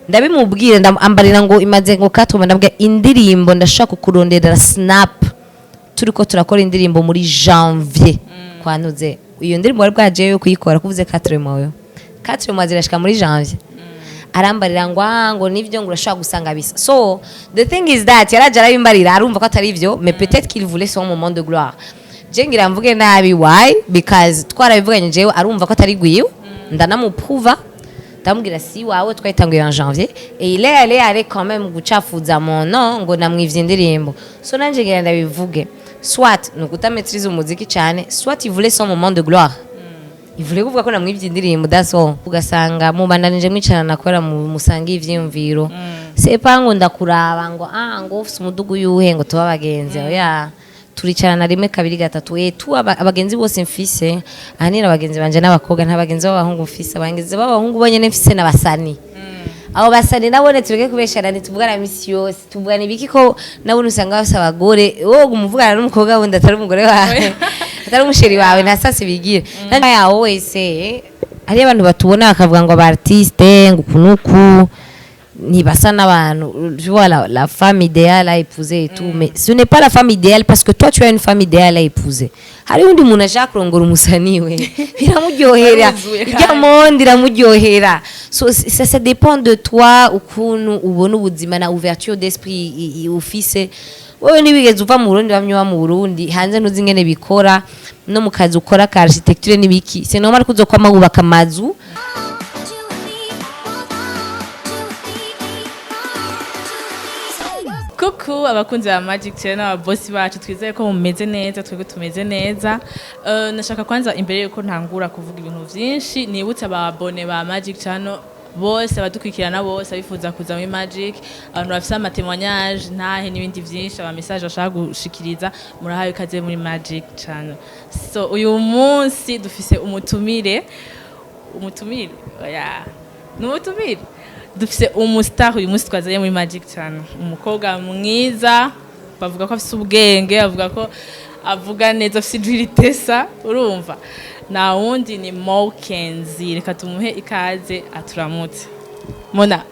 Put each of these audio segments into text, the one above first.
ndabimubwira ndambarira ngo imaze ngo katuma ndabwira indirimbo ndashaka kurondera snap turiko turakora indirimbo muri janvier kwantuze iyo ndirimbo wari bwaje yo kuyikora kuvuze 4 mois 4 mois zirashika muri janvier arambarira ngo nivyo ngo urashaka gusanga bisa so the thing is that yaraje arabimbarira arumva ko atari ivyo mais peut-être qu'il voulait son moment de gloire je ngira mvuge nabi why because twarabivuganye jewe arumva ko atari gwiwe ndanamuprouva ndamubwira si wawe twayitanguye en janvier et il est allé quand même gucafuza mon nom ngo namwivye indirimbo so nanje ngira ndabivuge soit nukuta maîtrise umuziki cyane soit il voulait son moment de gloire il voulait kuvuga ko namwivye indirimbo daso ugasanga mubandanije mwicarana nakora musangi ivyiyumviro c'est pas ngo ndakuraba ngo ngo ufise umudugu yuhe ngo tuba bagenzi oya turicarana rimwe kabiri gatatu tu abagenzi bose mfise ahanira abagenzi banje n'abakobwa nta bagenzi b'abahungu mfise abagenzi b'abahungu bonyene mfise n'abasani abo basani nabone tureke kubeshana ntituvugana misi yose tuvugana ibiki ko nabone usanga bafise abagore wowe umuvugana n'umukobwa wundi atari umugore wawe atari umusheri wawe ntasase bigira nanje yawo wese hari abantu batubona bakavuga ngo aba artiste ngo kunuku nibasa n'abantu voilà la femme idéale à épouser et tout mais ce n'est pas la femme idéale parce que toi tu as une femme idéale à épouser hari undi muntu ashaka kurongora umusani we biramuryohera ijya monde iramuryohera so ça dépend de toi ukuntu ubona ubuzima na ouverture d'esprit ufise wowe nibigeze uva mu Burundi bamwe mu Burundi hanze nuzi ingene bikora no mu kazi ukora ka architecture nibiki c'est normal kuzokwama wubaka amazu Kuku abakunzi ba Magic Channel n'ababosi bacu twizeye ko mumeze neza twebwe tumeze neza nashaka kwanza imbere yuko ntangura kuvuga ibintu byinshi nibutse ababone ba Magic Channel bose abadukwikirana bose abifuza kuza muri Magic abantu bafite amatemonyage ntahe n'ibindi byinshi aba message bashaka gushikiriza murahaye ikaze muri Magic Channel so uyu munsi dufise umutumire oya n'umutumire dufise umustar uyu munsi twazaye muri Magic Channel umukobwa mwiza bavuga ko afise ubwenge bavuga ko avuga neza afise ijwiritesa urumva na wundi ni Mokenzi reka tumuhe ikaze aturamutse Mona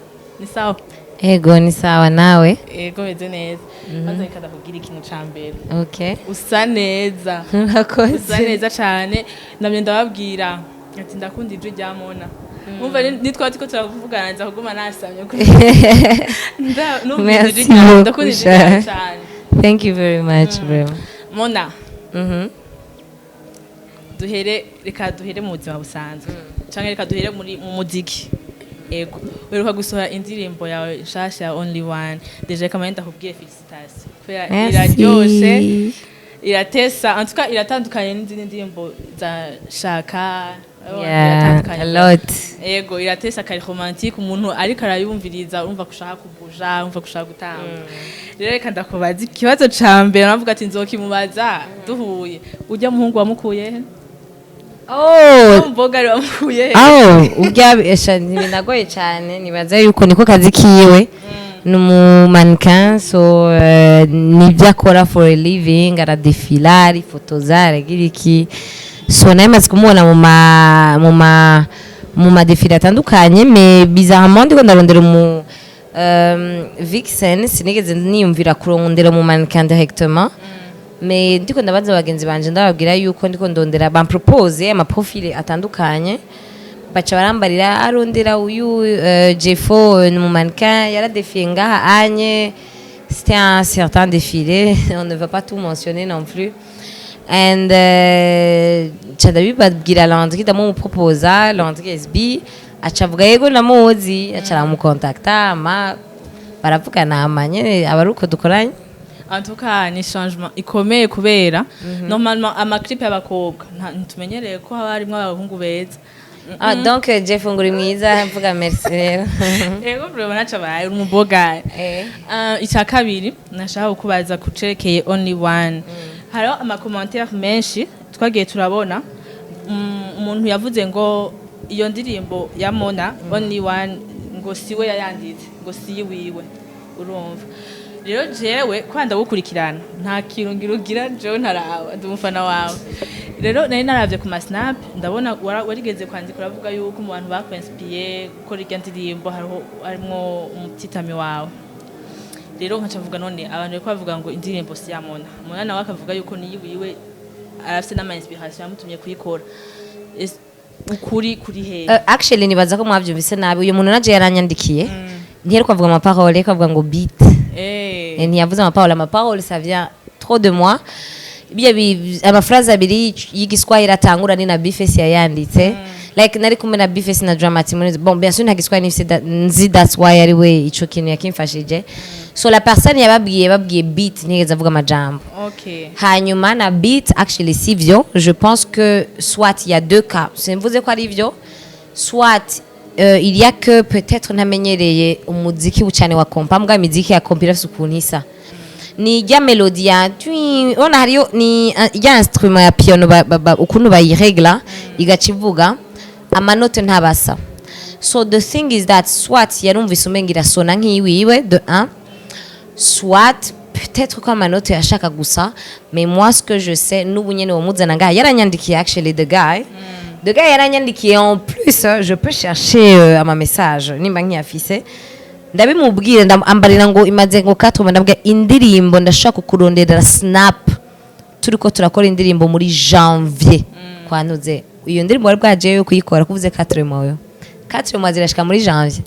ni sawa ego ni sawa nawe ego meze neza maze reka ndakugira ikintu cambere okay usa neza urakoze usa neza cyane namye ndababwira ati ndakunda ijwi rya Mona umva nitwa tiko turavugana nza kuguma nasamye ko ndakunda cyane thank you very much bro Mona reka duhere mu buzima busanzwe cyangwa reka duhere mu muziki ego weruka gusohora indirimbo yawe nshasha ya Only One deje kama ndakubwiye felicitation kubera iraryoshe iratesa en tout cas iratandukanye n'izindi ndirimbo za Shaka a lot ego iratesa kari romantique umuntu ariko arayumviriza urumva kushaka kubuja urumva kushaka gutamba rero reka ndakubaza ikibazo cambere navuga ati nzokimubaza duhuye ujya muhungu wamukuye mboga wamukuye ujya ntibinagoye cyane nibaza yuko niko kazi kiwe numu mannequin so nibyo akora for a living aradefila ifoto zare giriki so namaze kumubona mu madefile atandukanye mais bizarrement ndiko ndarondera mu Vixen sinigeze niyumvira kurondera mu mannequin directement mais ndiko ndabaza abagenzi banje ndababwira yuko ndiko ndondera ba propose ama profile atandukanye bacha barambarira arondera uyu Jeffo mu mannequin yaradefie ngaha anye c'était un certain défilé on ne va pas tout mentionner non plus and chadabi babwira Landry ndamuproposa Landry SB acavuga yego namuzi acara mu contacta ma baravugana amanye abaruko dukoranye en tout cas ni changement ikomeye kubera normalement ama clip y'abakobwa ntumenyereye ko haba harimo abahungu beza donc Jeff nguri mwiza mvuga merci rero ego bro nacha baye umuboga icya kabiri nashaka kubaza kucerekeye Only One hariho ama commentaire menshi twagiye turabona umuntu yavuze ngo iyo ndirimbo ya Mona Only One ngo siwe yayanditse ngo si wiwe urumva rero jewe kwanda gukurikirana nta kintu ngirugira jewe ntarawa ndumufana wawe rero nari naravye ku masnap ndabona warigeze kwandika uravuga yuko mu bantu bakwenspiye gukora irya ndirimbo harimwo umutitami wawe. Rero nkacavuga none abantu bariko bavuga ngo indirimbo si ya Mona nawe akavuga yuko niyiwiwe arafite n'ama inspiration yamutumye kuyikora. Ukuri kuri he? Actually nibaza ko mwavyumvise nabi, uyu muntu naje yaranyandikiye ntiheruka avuga amaparole, akavuga ngo beat. Ntiyavuze amaparole ça vient trop de moi. Amafraze abiri y'igiswahili atangura ni na Bifesi yayanditse. Like nari kumwe na Bifesi na Dramatic. Bon, bien sûr nta giswahili nzi, that's why ari we ico kintu yakimfashije. So la personne yababwiye beat nigeze avuga amajambo. Okay. Hanyuma na beat actually sivyo. Je pense que soit il y a deux cas. Simvuze ko ari ivyo. Soit il y a que peut-être ntamenyereye umuziki ucane wa kompa, mbwa imiziki ya kompa irafise ukuntu isa. Ni ya melody ya ona hariyo ni ya instrument ya piano ukuntu bayiregla igacivuga amanote ntabasa. So the thing is that soit yarumvise umengira sona nk'iwiwe de 1, soit peut-être ko amanote yashaka gusa, mais moi ce que je sais n'ubu nyene wo muzana ngaha yaranyandikiye actually the guy yaranyandikiye en plus je peux chercher ama message nimba nkiyafise ndabimubwire ndambarira ngo imaze ngo katuma ndabwe indirimbo ndashaka kukurondera snap turiko turakora indirimbo muri janvier kwanuze iyo ndirimbo wari bwaje yo kuyikora kuvuze 4 mois 4 mois zirashika muri janvier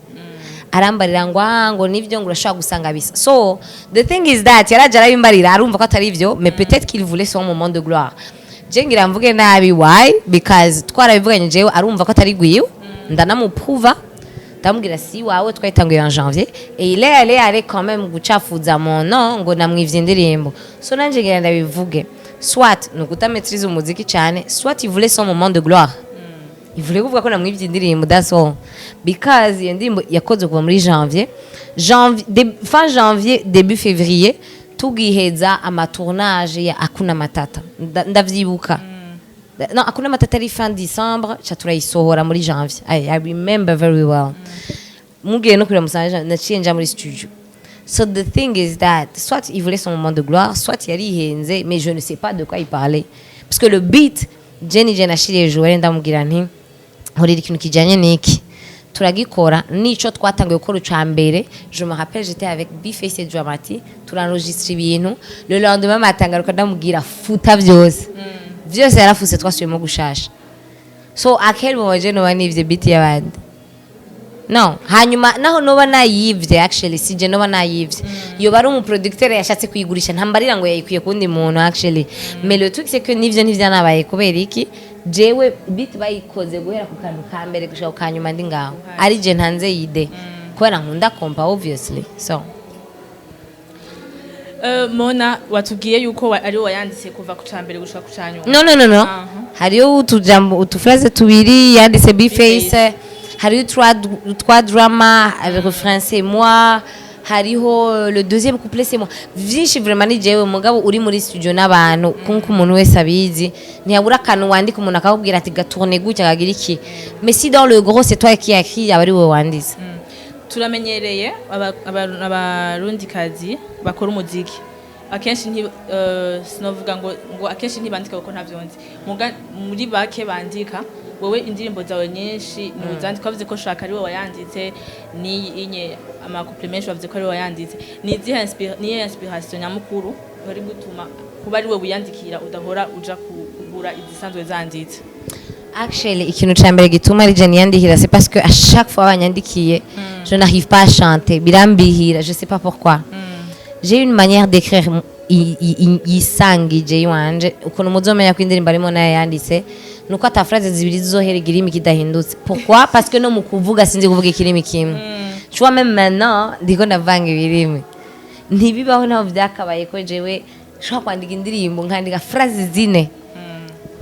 arambarira ngo nivyo ngo urashaka gusanga bisa. So the thing is that yaraje arabimbarira arumva ko atari ivyo, mais peut-être qu'il voulait son moment de gloire. Jengira mvuge nabi why because twarabivuganye jewe arumva ko atari gwiwe ndanamuprouva ndamubwira si wawe twayitanguye en janvier et il est allé quand même gucafuza mon nom ngo namwivye indirimbo. So nanje ngira ndabivuge soit nukuta maîtrise umuziki cyane, soit il voulait son moment de gloire. Il voulait kuvuga ko namwivye indirimbo, that's all. Because iyo ndirimbo yakoze kuva muri janvier fin janvier début février tugiheza amatournage ya Akuna Matata ndavyibuka. Non, Akuna Matata ari fin décembre cha turayisohora muri janvier. I remember very well. Mugiye no kuri musanje naciye nja muri studio. So the thing is that soit il voulait son moment de gloire, soit yarihenze, mais je ne sais pas de quoi il parlait parce que le beat Jenny Jenashiri jouer ndamubwira nti horira ikintu kijanye niki turagikora nico twatangiye gukora uca mbere. Je me rappelle j'étais avec Bifesi et Dramatic turanregistre ibintu, le lendemain matangaruka ndamubwira futa vyose vyose yarafuse twasubiyemo gushasha. So akel mu waje no banivye beat y'abandi no hanyuma naho noba nayivye actually sije noba nayivye yo bari umu producteur yashatse kuyigurisha ntambarira ngo yayikwiye kundi muntu actually mais le truc c'est que nivyo nabaye kubera iki jewe beat bayikoze guhera ku kantu ka mbere gushaka kanyuma ndi ngaho ari je ntanze yide kubera nkunda kompa obviously. So Mona watubwiye yuko ari wayanditse kuva ku cambere gushaka ku canyuma. No. Hariyo utufraze tubiri yanditse Bifesi, hariyo 3 drama avec refrain c'est moi, hariho le deuxième couplet c'est moi. Vyinshi vraiment ni jewe mugabo uri muri studio n'abantu kunko umuntu wese abizi ntiyabura kantu wandika umuntu akakubwira ati gatourne gutya kagira iki, mais si dans le gros c'est toi qui écrit abari we wanditse. Turamenyereye abarundi kazi bakora umuziki akenshi sinovuga ngo akenshi ntibandika kuko ntavyonzi muri bake bandika. Wowe indirimbo zawe nyinshi nuzandika bavuze ko shaka ari wowe wayanditse ni inye ama compliments bavuze ko ari wowe wayanditse. Ni inspiration nyamukuru bari gutuma kuba ari wowe uyandikira udahora uja kugura izisanzwe zanditse. Actually ikintu cyambere gituma ari je niyandikira c'est parce que à chaque fois banyandikiye je n'arrive pas à chanter birambihira, je sais pas pourquoi. J'ai une manière d'écrire yisangije wanje ukuntu muzomenya kwindirimba arimo nayo yanditse nuko ata phrase zibiri zizohera igirimi kidahindutse. Pourquoi? Parce que no mu kuvuga sinzi kuvuga ikirimi kimwe. Tu vois même maintenant ndiko ndavanga ibirimi ntibibaho naho vyakabaye ko jewe shaka kwandika indirimbo nkandika phrase zine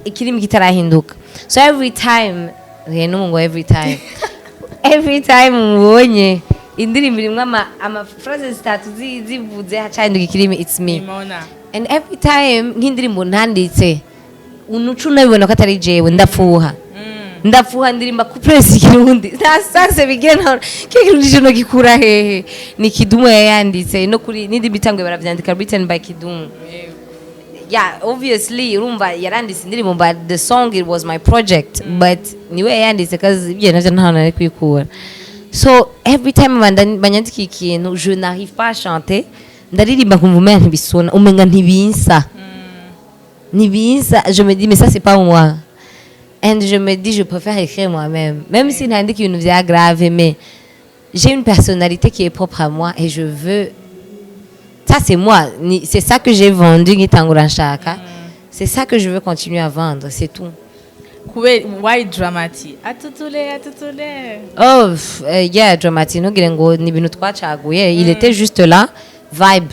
ikirimi kitarahinduka. So every time every time mbonye indirimbo irimwe ama phrases zitatu zivuze hacahinduka ikirimi it's me. And every time nk'indirimbo ntanditse unucu nabibona ko atari jewe ndafuha ndirimba kupress ikirundi sasa bigena kikirundije gikura hehe ni Kidumu yanditse no kuri nindi bitangwe baravyandika written by Kidumu. yeah, obviously urumva yaranditse indirimbo but the song it was my project but niwe yanditse kazi ibyo navyo nta nari kwikura. So every time banyandikiye ikintu je n'arrive pas à chanter ndaririmba kumva umenga ntibisona umenga ntibinsa je me dis mais ça c'est pas moi and je me dis je préfère écrire moi-même même si n'andika ibintu vya grave mais j'ai une personnalité qui est propre à moi et je veux ça c'est moi c'est ça que j'ai vendu ngitangura nshaka c'est ça que je veux continuer à vendre c'est tout. Why Dramati? Atutule. Oh yeah, Dramati ntugire ngo ni ibintu twacaguye il était juste là vibe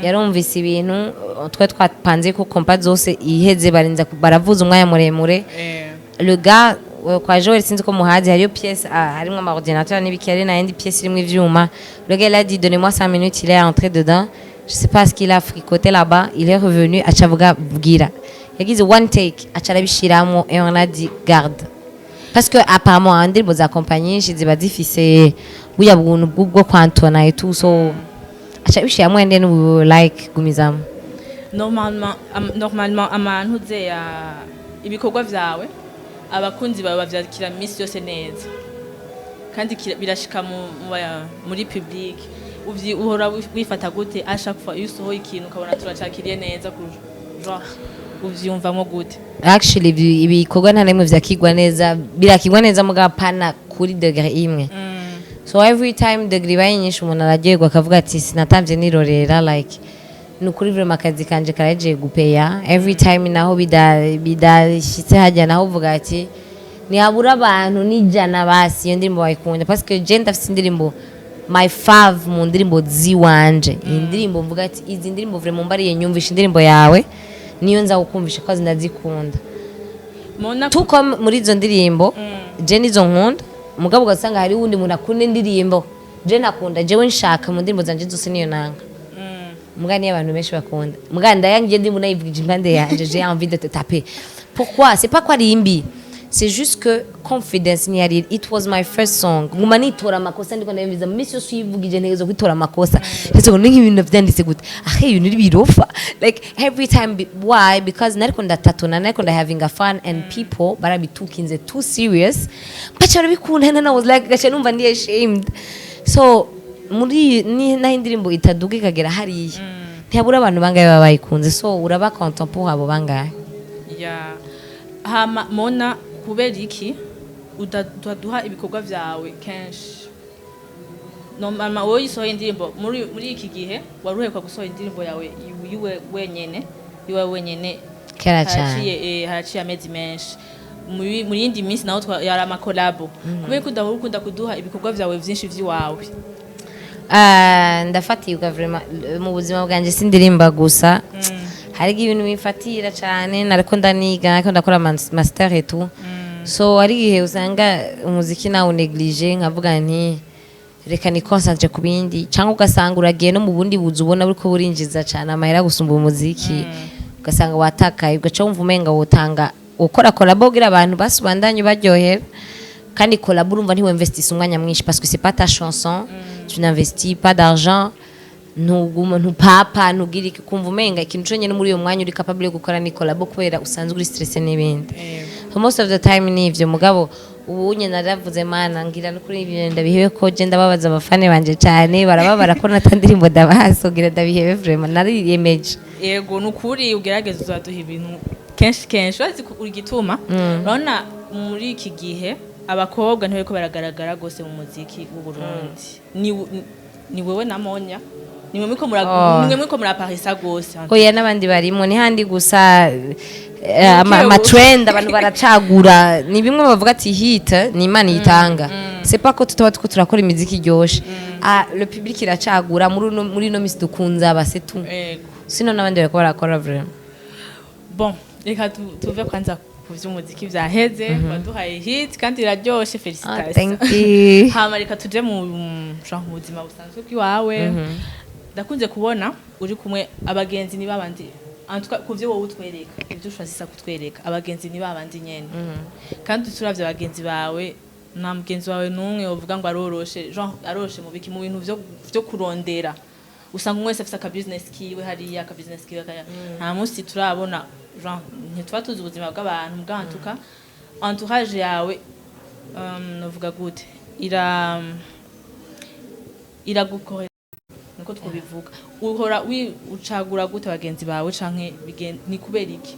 yarumvise ibintu twe twapanze ko kompa zose iheze barinza baravuza umwanya muremure le gars kwa Joel sinzi ko muhazi hariyo pièce harimo ama ordinateur n'ibikere na yindi pièce irimo ivyuma. Le gars il a dit donnez-moi 5 minutes, il est entré dedans. Je sais pas ce qu'il a fricoté là-bas, il est revenu achavuga bwira. Yagize one take acharabishiramo et on a dit garde. Parce que apparemment indirimbo za compagnie ziba zifise buya buntu bwo kwantona et tout so achabishiramo and then we will like gumizamo. Normalement amantu ze ibikorwa vyawe abakunzi bawe bavyakira misi yose neza kandi birashika muri public uhora wifata gute à chaque fois usohoye ikintu ukabona turacakiriye neza genre uvyumvamo gute? Actually ibikorwa nta nemwe vyakigwa neza birakigwa neza mugapana kuri degré imwe. So every time degré bayinyisha umuntu aragirwa akavuga ati sinatamvye nirorera like nukuri vraiment akazi kanje karaje gupeya every time naho bidashitse hajya naho uvuga ati nihabura abantu nijana basi iyo ndirimbo bayikunda parce que je ndafise indirimbo my fave mu ndirimbo ziwanje indirimbo mvuga ati izi ndirimbo vraiment mbariye nyumvisha indirimbo yawe niyo nza gukumvisha ko ndazikunda tuko muri izo ndirimbo je nizo nkunda mugabo ugasanga hari wundi muntu akunda indirimbo je nakunda jewe nshaka mu ndirimbo zanje zose niyo nanga mugani abantu benshi bakunda muganda yangiye ndi munayivugije impande yanje j'ai envie de te taper. Pourquoi? C'est pas quoi rimbi, c'est juste que confidence ni yari it was my first song nguma nitora amakosa ndiko ndabimviza misi yose uyivugije ntegezo kwitora amakosa ese ngo ninki ibintu vyanditse gute ahe ibintu birofa like every time. Why? Because nariko ndatatuna nariko having a fun and people barabitukinze too serious but barabikunda and I was like gacha numva ndi ashamed. So muri na indirimbo itaduga ikagera hariya ntiyabura abantu bangaye babayikunze so uraba content pour abo bangaye. Yeah. Mona kubera iki udaduha ibikorwa vyawe kenshi? Mama wowe isohoye indirimbo muri iki gihe waruhekwa gusohoye indirimbo yawe yiwe wenyene kera cyane haraciye amezi menshi muri yindi minsi naho yari ama collab kubera ko udahukunda kuduha ibikorwa vyawe vyinshi vyiwawe. Ndafatirwa vraiment mu buzima bwanje sindirimba gusa hari ibintu bifatira cyane nariko ndaniga nariko ndakora master et tout so hari gihe usanga umuziki nawo neglige nkavuga nti reka ni concentrate ku bindi cyangwa ugasanga uragiye no mu bundi buzu ubona buriko burinjiza cyane amahera gusumba umuziki ugasanga watakaye ugaca wumva umenga wotanga ukora collab gira abantu basubandanye baryohera kandi collab urumva ntiwinvestisse umwanya mwinshi parce que c'est pas ta chanson tu n'investis pas d'argent ntupapa ntugira kumva umenga ikintu cyo nyene muri uyo mwanya uri capable yo gukora ni collab kubera usanzwe uri stress n'ibindi. So most of the time nivyo mugabo ubunye naravuze mana ngira no kuri ibyo ndabihebe ko je ndababaza abafane banje cyane barababara ko natandirimbo ndabasogira ndabihebe vraiment nariyemeje. Yego nukuri ugerageza uzaduha ibintu kenshi wazi urigituma urabona muri iki gihe abakobwa ntibeko baragaragara gose mu muziki w'u Burundi ni wewe na Monya nimwe mwiko muraparisa gose oya n'abandi barimo ni handi gusa ama trend abantu baracagura ni bimwe bavuga ati hit ni Imana yitanga c'est pas ko tutaba turakora imiziki iryoshe le public iracagura muri no misi dukunza base tu sino n'abandi bariko barakora vraiment. Bon reka tuve kwanza kuvy'umuziki vyaheze baduhaye hit kandi iraryoshe félicitations. Thank you. Hama reka tuje mu buzima busanzwe bw'iwawe ndakunze kubona uri kumwe abagenzi ni babandi antuka kuvyo wowe utwereka ibyo ushazisa kutwereka abagenzi ni babandi nyene kandi turavye abagenzi bawe na mugenzi wawe numwe uvuga ngo aroroshe genre aroroshe mu biki mu bintu vyo kurondera usanga umwe wese afite aka business kiwe hariya aka business kiwe kaya nta munsi turabona genre ntituba tuzi ubuzima bw'abantu bwantuka entourage yawe novuga gute iragukorera niko twobivuga uhora ucagura gute bagenzi bawe canke ni kubera iki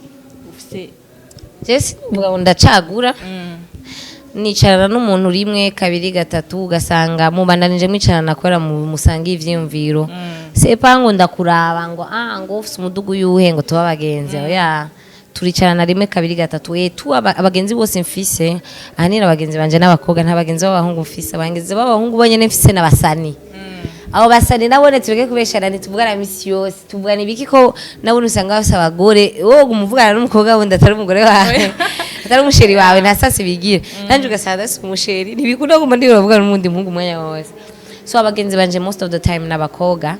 ufise Jesi mvuga ndacagura nicarana n'umuntu rimwe kabiri gatatu ugasanga mubandanije mwicarana kwera mu musanga ivyiyumviro sepango ndakuraba ngo ngo ufise umudugu yuhe ngo tuba bagenzi ya turicarana rimwe kabiri gatatu tu abagenzi bose mfise ahanira abagenzi banje n'abakobwa nta bagenzi b'abahungu mfise abagenzi b'abahungu bonyene mfise n'abasani abo basani nabone tureke kubeshana ntituvugana misi yose tuvugana ibiki ko nabone usanga bafise abagore wowe umuvugana n'umukobwa wundi atari umugore wawe atari umusheri wawe nta sasi bigira nanje ugasanga si umusheri ntibikunda guma ndi bavugana n'umundi muhungu umwanya wose so abagenzi banje most of the time n'abakobwa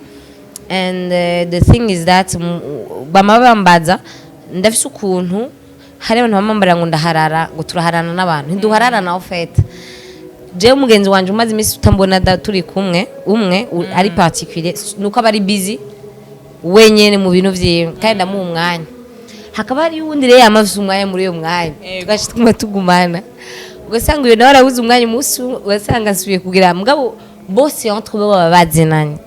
and the thing is that bama bambaza ndafise ukuntu hari abantu bamambara ngo ndaharara ngo turaharana n'abantu ntiduhararana au fait je umugenzi wanje umaze imisi tutambona turi kumwe umwe ari particulier nuko abari busy wenyene mu bintu vyiwe kandi ndamuha umwanya hakaba hari uwundi rero yamafise umwanya muri uyo mwanya twashituma tugumana ugasanga uyo nawe arabuze umwanya umunsi ugasanga nsubiye kugira mugabo bose entre bo baba bazinanye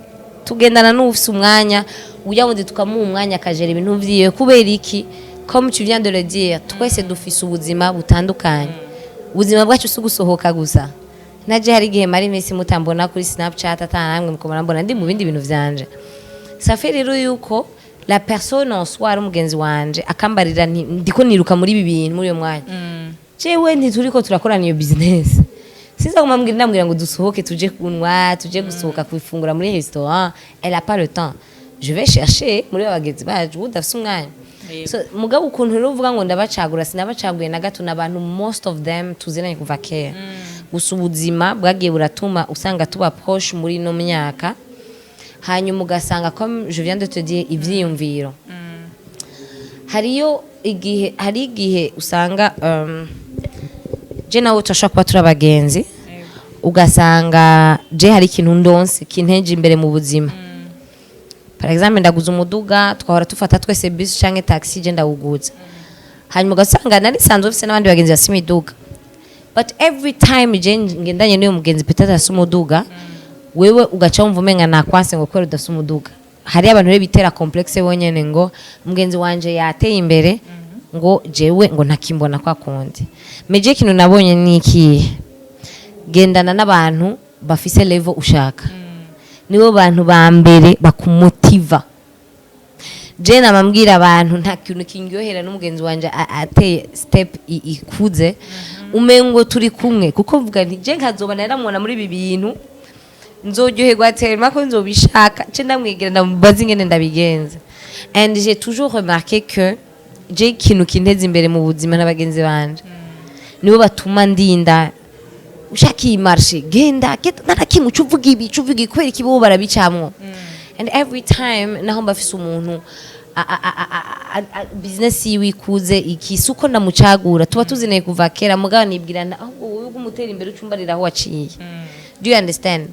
tugendana n'ufise umwanya uya wundi tukamuha umwanya akajera ibintu vyiwe kubera iki comme tu viens de le dire twese dufise ubuzima butandukanye ubuzima bwacu si gusohoka gusa naje hari gihe mari mesi mutambona kuri Snapchat atanamwe mukomana mbona ndi mu bindi bintu vyanje ça fait rero yuko la personne en soi ari umugenzi wanje akambarira ndiko niruka muri ibi bintu muri uyo mwanya jewe ntituriko turakorana iyo business siza kumambwira ndambwira ngo dusohoke tuje kunwa tuje gusohoka kwifungura muri restaurant elle a pas le temps je vais chercher muri abagenzi bacu udafise umwanya so mugabo ukuntu rero uvuga ngo ndabacagura sinabacaguye na gato n'abantu most of them tuziranye kuva kera gusa ubuzima bwagiye buratuma usanga tuba proche muri no myaka hanyuma ugasanga comme je viens de te dire ivyiyumviro hari igihe usanga je nawe turashobora kuba turi abagenzi ugasanga je hari ikintu ndonse kinteje imbere mu buzima par exemple ndaguza umuduga twahora tufata twese bus canke taxi je ndawuguza hanyuma ugasanga nari sanzwe ufise n'abandi bagenzi basi imiduga but every time je ngendanye n'uyo mugenzi peut-être asa umuduga wewe ugaca wumva umenga nakwanse ngo kwera udasa umuduga hari abantu rero bitera complexe bonyene ngo mugenzi wanje yateye imbere ngo jewe ngo ntakimbona kwa kundi meje kintu nabonye niki gendana n'abantu bafise level ushaka nibo bantu ba mbere bakumotiva je namambwira abantu nta kintu kingyohera n'umugenzi wanje ateye step ikuze umengo turi kumwe kuko vuga nti je nkazoba naramubona muri ibi bintu nzoryoherwa tellement ko nzobishaka je ndamwegera ndamubaza ingene ndabigenza and j'ai toujours remarqué que je ikintu kinteza imbere mu buzima n'abagenzi banje nibo batuma ndinda ushaka iyi marché genda narakimwe uvuga ibi kubera ikibo barabicamwo and every time naho mbafise umuntu business yiwe ikuze ikisuko ndamucagura tuba tuzineye kuva kera mugabo nibwirana ahubwo wowe gumutera imbere ucumbarira aho waciye do you understand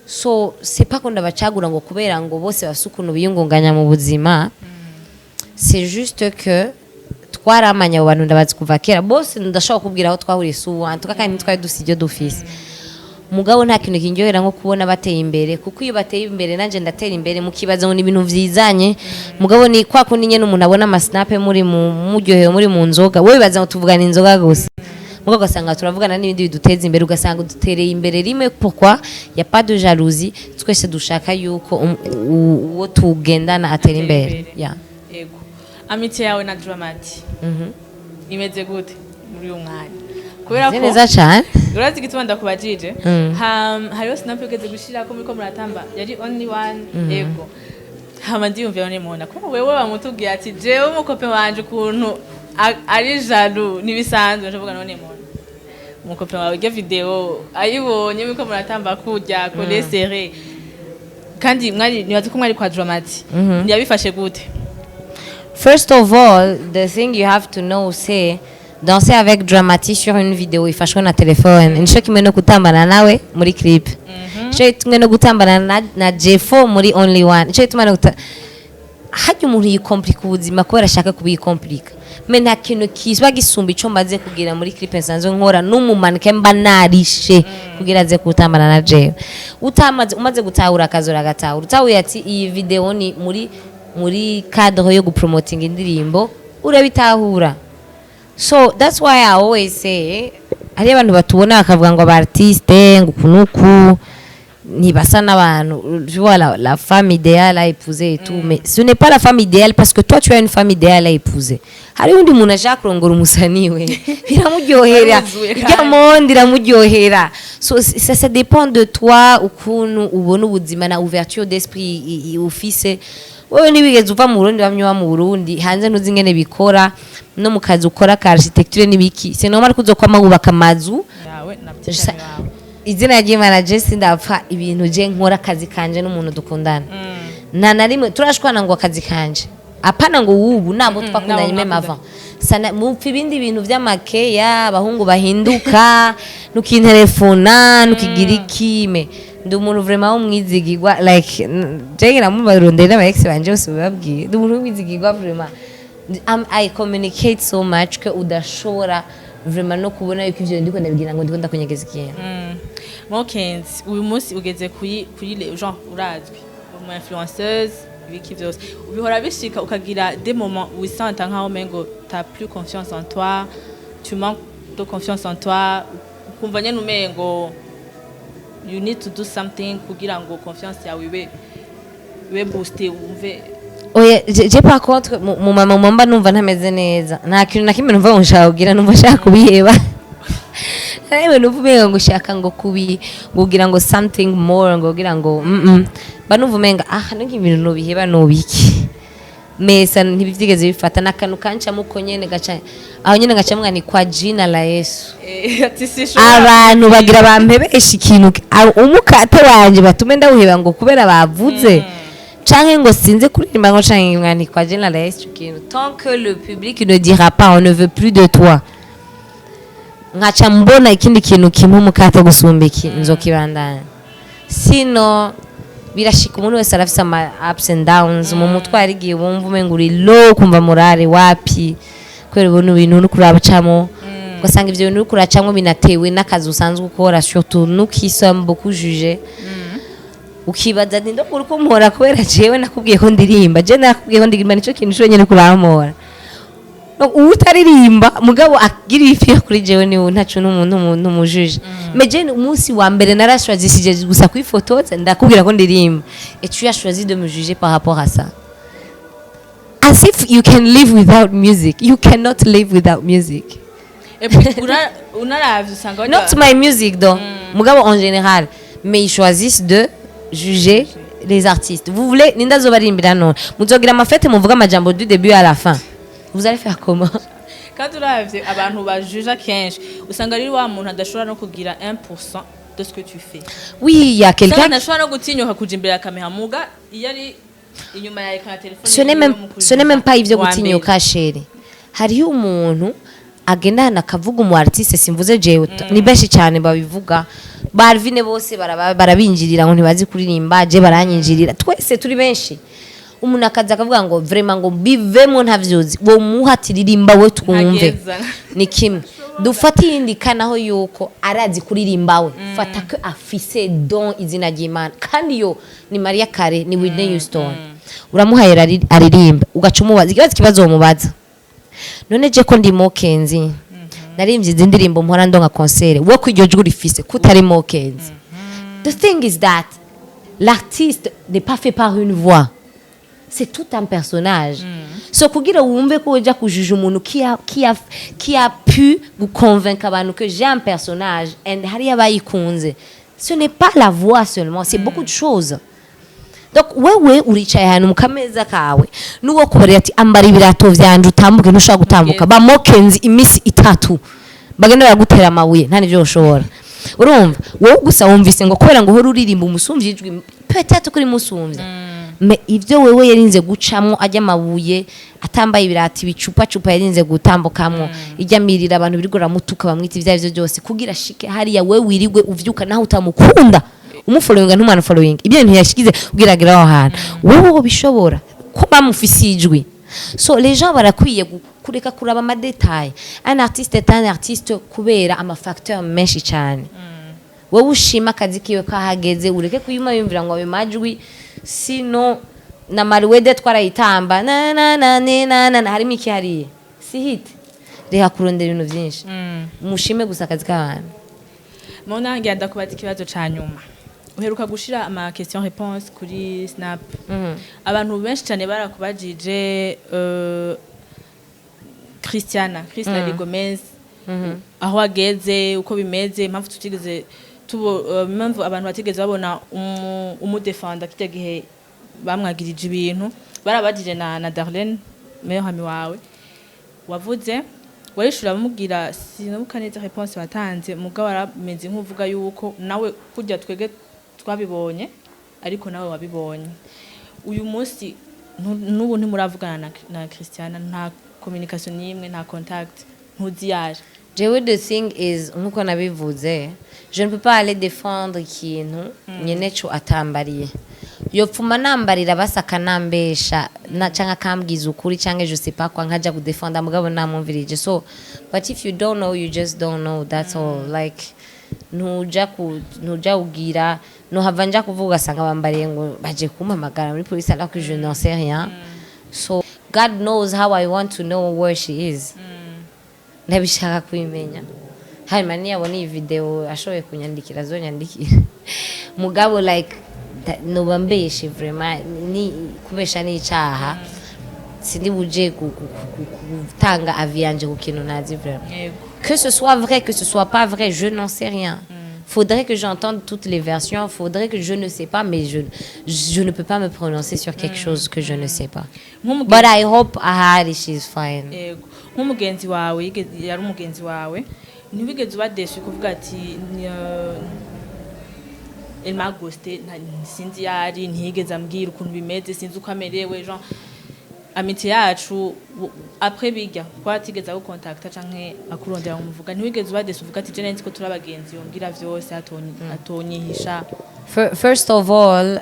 so c'est pas qu'on ndabacagura ngo kubera ngo bose basukuntu biyungunganya mu buzima c'est juste que twaramanya abo bantu ndabazi kuva kera bose ndashobora kubwira aho twahuriye suwa tukakandi twari dusijyo dufise mugabo nta kintu kinjohera nko kubona bateye imbere kuko iyo bateye imbere nanje ndatera imbere mukibaza ngo ibintu vyizanye mugabo ni kwa kundi nyene umuntu abona ama snap muri mu muryohero muri mu nzoga wowe baza ngo tuvugana inzoga gusa mugabo ugasanga turavugana n'ibindi biduteza imbere ugasanga dutereye imbere rimwe pourquoi y a pas de jalousie twese dushaka yuko uwo tugendana atera imbere ya yego amitié yawe na Dramati imeze gute muri uyu mwanya kubera ko neza cyane urazi igituma ndakubajije hariho snap ugeze gushira ko muriko muratamba yari only one yego hama ndiyumvira ne mona ko wewe bamutubwiye ati jewe umukope wanje ukuntu ari jaloux nibisanzwe ndavuga none mona umukope wawe ge video ayibonye muriko muratamba kujya kole serré kandi mwari nibaze ko mwari kwa Dramati yabifashe gute? First of all, the thing you have to know, c'est danser avec Dramati sur une vidéo, il faut choisir un téléphone. Une chose qui me note kutambana nawe muri clip. Je cyo tumwe no gutambana na Jeffo muri only one cyo tumwe no hajya umuntu yikomplika ubuzima kubera ashaka kubikomplika me nta kintu kiswa gisumba ico mbaze kugira muri clip nsanzwe nkora n'umumanike mba narishe kugira aze kutambana na Jewe umaze gutahura akazora gatahura utahuye ati iyi video ni muri cadre yo gupromoting indirimbo urabitahura. So that's why I always say hari abantu batubona akavuga ngo aba artiste ngo kunuku ntibasa n'abantu. Tu vois la femme idéale à épouser et tout, mais ce n'est pas la femme idéale parce que toi tu as une femme idéale à épouser. Hari undi muntu ashaka kurongora umusani we biramuryohera monde iramuryohera. So ça dépend de toi ukuntu ubona ubuzima na ouverture d'esprit ufise. Wewe nibigeze uva mu Burundi bamwe mu Burundi hanze nuzi ingene bikora no mu kazi ukora ka architecture nibiki c'est normal kuzokwama wubaka amazu yawe nabyishanye wawe izina ry'Imana Jesse ndapfa ibintu je nkora akazi kanje n'umuntu dukundana na rimwe turashwana ngo akazi kanje apana ngo ubu nabo twakundanye meme avant sana mupfa ibindi bintu vy'amakeya abahungu bahinduka nukintelefona nukigira ikime ndi umuntu vraiment umwizigirwa like je namubarondera aba ex banje bose babwiye ndi umuntu umwizigirwa vraiment I communicate so much ko udashobora vraiment no kubona yuko ivyo ndiko ndabigira ngo ndiko ndakunyegeza ikintu. Mokenzi uyu munsi ugeze kuri genre urazwi umu influenceuse ibiki byose ubihora bishika ukagira des moments où senta nkaho mengo t'as plus confiance en toi, tu manques de confiance en toi, ukumva nyene umengo you need to do something kugira ngo confiance yawe ibe booster umve. Oya je par contre mu mama mba numva ntameze neza nta kintu na kimwe numva nshaka kugira numva nshaka kubiheba nawe numva ngo ushaka ngo kugira ngo something more ngo kugira ngo ba numva umenga niki ibintu nobiheba nobiki mesa ntibivyigeze bifata nakanu kanca muko nyene gaca aho nyene gaca mwani kwa jina la Yesu abantu bagira bampebesha ikintu umukate wanje batume ndawuheba ngo kubera bavuze canke ngo sinze kuririmba ngo canke mwani kwa jina la Yesu kintu tant que le public ne dira pas on ne veut plus de toi ngaca mbona ikindi kintu kimwe umukate gusumba iki nzokibandana sino birashika umuntu wese arafise ama ups and downs mu mutwe arigiye wumva umenga uri low kumva morale wapi kwera ubona ibintu nukurabacamo ugasanga ivyo bintu nukuracamo binatewe n'akazi usanzwe ukora surtout nukisamba beaucoup juger ukibaza ndo uko mpora kubera jewe nakubwiye ko ndirimba je nakubwiye ko ndirimba nico kintu cyo nyene kuramora utaririmba mugabo agira ifi kuri jewe ni ntacu n'umuntu mujuje meje umunsi wa mbere narashwazishije gusa kwifotoza ndakubwira ko ndirimba et tu as choisi de me juger par rapport à ça as if you can live without music. You cannot live without music. Not my music though mugabo en général mais ils choisissent de juger les artistes. Vous voulez ninda zobarimbira non muzogira amafete muvuga amajambo du début à la fin. Vous allez faire comment? Quand uravye abantu bajuja kenshi usanga ari wa muntu adashobora no kugira 1% de ce que tu fais. Oui, il y a quelqu'un qui ashobora no gutinyuka kuja imbere ya kamera muga iyari inyuma ya ekran telefone. Ce n'est même pas ivyo gutinyuka chérie. Hariho umuntu agenda akavuga umu artiste simvuze jewe ni benshi cyane babivuga barvine bose barabinjirira ngo ntibazi kuririmba je baranyinjirira twese turi benshi. Umuntu akaza akavuga ngo vraiment ngo bivemo ntavyuzi wo muhatiririmba we twumve ni kimwe dufata yindi kanaho yuko arazi kuririmba we fata ko afise don izina ry'Imana kandi yo ni Maria Carey ni Whitney Houston uramuhayera aririmba ugacumubaza ikibazo mubaza none je ko ndi Mokenzi narimvye indirimbo mpora ndonga concert wo kwiryo juru rifise kutari Mokenzi. The thing is that l'artiste n'est pas fait par une voix. C'est tout un personnage. So kugira wumve ko uja kujuja umuntu qui a pu vous convaincre abantu que j'ai un personnage and hariya bayikunze. Ce n'est pas la voix seulement, c'est beaucoup de choses. Donc wewe uricaye hano mukameza kawe nuwo kubarira ati ambara ibirato vyanje utambuke ntushaka gutambuka ba Mokenzi imisi 3 bagenda bagutera amabuye nta nivyo ushobora. Urumva wowe gusa wumvise ngo kubera ngo horo uririmba umusumvyijwe peut-être kuri musumvye. Me ivyo wewe yarinze gucamwo ajya mabuye atambaye ibirati bicupa yarinze gutambukamwo ijya mirira abantu birigora mutuka bamwita ivyo byose kugira shike hariya wewe wirigwe uvyuka naho utamukunda umufollowinga ntumwana following ibyo bintu yashikize ubwiragira aho hantu wowe bishobora ko bamufise ijwi so les gens barakwiye kureka kuraba ama détails un artiste est un artiste kubera ama facteurs menshi cyane wowe ushima akazi kiwe kahageze ureke kuyuma yumvira ngo ayo majwi sino na mariwede twarayitamba na harimo iki hariye si hit reka kurondera ibintu byinshi mushime gusa akazi k'abantu Mona ngenda kubaza ikibazo ca nyuma uheruka gushira ama question réponse kuri Snap abantu benshi cyane barakubajije Christiana Gomez aho ageze uko bimeze impamvu tutigeze impamvu abantu batigeze babona umudefenda kijya gihe bamwagirije ibintu barabajije na Darlene meyo hami wawe wavuze warishura bamubwira sinabuka neza réponse batanze mugabo warameze nk'uvuga yuko nawe kujya twege twabibonye ariko nawe wabibonye uyu munsi n'ubu ntimuravugana na Christiana nta communication n'imwe nta contact ntuzi yaje jewe the thing is nkuko nabivuze je ne peux pas aller défendre ikintu nyene cyo atambariye yopfuma nambarira basaka nambesha na cyangwa kambwiza ukuri cyangwa je sais pas kwa nkaja kudefenda mugabo namumvirije so but if you don't know you just don't know that's all like ntuja ugira no hava nja kuvuga sanga bambariye ngo baje kumpamagara muri police alors que je n'en sais rien so God knows how I want to know where she is ndabishaka kubimenya hanyuma niyabona iyi video ashoboye kunyandikira zonyandikira mugabo like nobambeshe vraiment ni kubesha ni icaha sindi buje gutanga avis yanje ku kintu nazi vraiment que ce soit vrai que ce soit pas vrai je n'en sais rien faudrait que j'entende toutes les versions faudrait que je ne sais pas mais je ne peux pas me prononcer sur quelque chose que je ne sais pas but I hope ahari she's fine nk'umugenzi wawe yari umugenzi wawe ntibigeze ubadeshe kuvuga ati Elma Ghosté sinzi yari ntigeze ambwira ukuntu bimeze sinzi uko amerewe Jean amitié yacu après bijya kwatigeze aho contacta canke akurondera umuvuga ntiwigeze ubadeshe uvuga ati je nzi ko turi abagenzi yombwira vyose atonyihisha first of all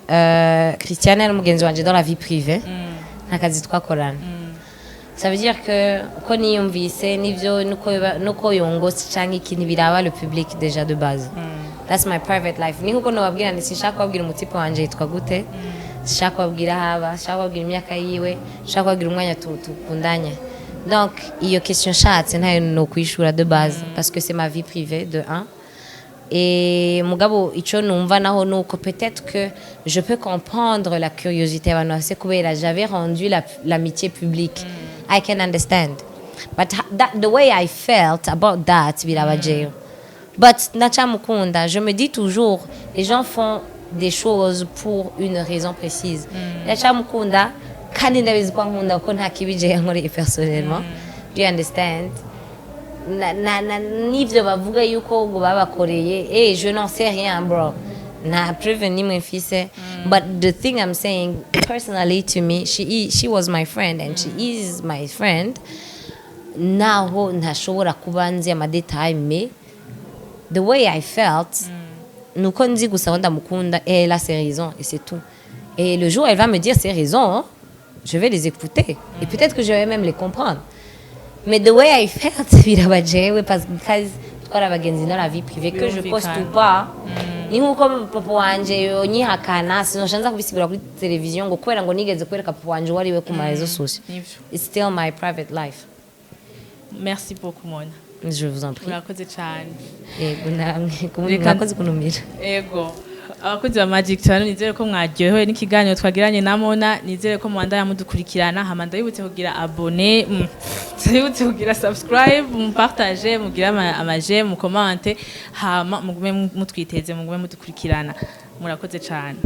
Christiane ari umugenzi wanje dans la vie privée nakazi twakorana ça veut dire que uko niyumvise nivyo nuko yongose canke ikintu biraba le public déjà de base that's my private life ni nkuko nobabwira ndi sinshaka kubabwira umutipe wanje yitwa gute sinshaka kubabwira haba sinshaka kubabwira imyaka yiwe sinshaka kubabwira umwanya tukundanya donc iyo question nshatse ntayo no kwishura de base parce que c'est ma vie privée de 1 et mugabo ico numva naho nuko peut-être que je peux comprendre la curiosité abantu c'est kubera j'avais rendu l'amitié publique I can understand but the way I felt about that birabajeyo but nachamukunda je me dis toujours les gens font des choses pour une raison précise nachamukunda kandi ndabizi kwa nkunda ko nta kibije yankoreye personnellement do you understand nivyo bavuga yuko ngo babakoreye je n'en sais rien bro na preveni mfise but the thing I'm saying personally to me she was my friend and she is my friend naho ntashobora kuba nzi amadetail mais the way I felt nuko nzi gusa ndamukunda et elle a ses raisons et c'est tout et le jour elle va me dire ses raisons je vais les écouter et peut-être que je vais même les comprendre mais the way I felt birabajewe parce que twara abagenzi dans la vie privée que je poste ou pas ni nkuko papa wanje yonyihakana sinoshanza kubisigura kuri television ngo kwera ngo nigeze kwereka papa wanje wari we ku marezo social it's still my private life. Merci beaucoup Mona. Je vous en prie. Murakoze cyane. Yego namwe murakoze kunumira. Yego. Abakozi ba Magic cyane nizere ko mwaryohewe n'ikiganiro twagiranye na Mona nizere ko mwanda yamudukurikirana hamanda yibutse kugira abonner yibutse kugira subscribe mupartage mugira amaje mu comment hama mugume mutwiteze mugume mudukurikirana murakoze cyane.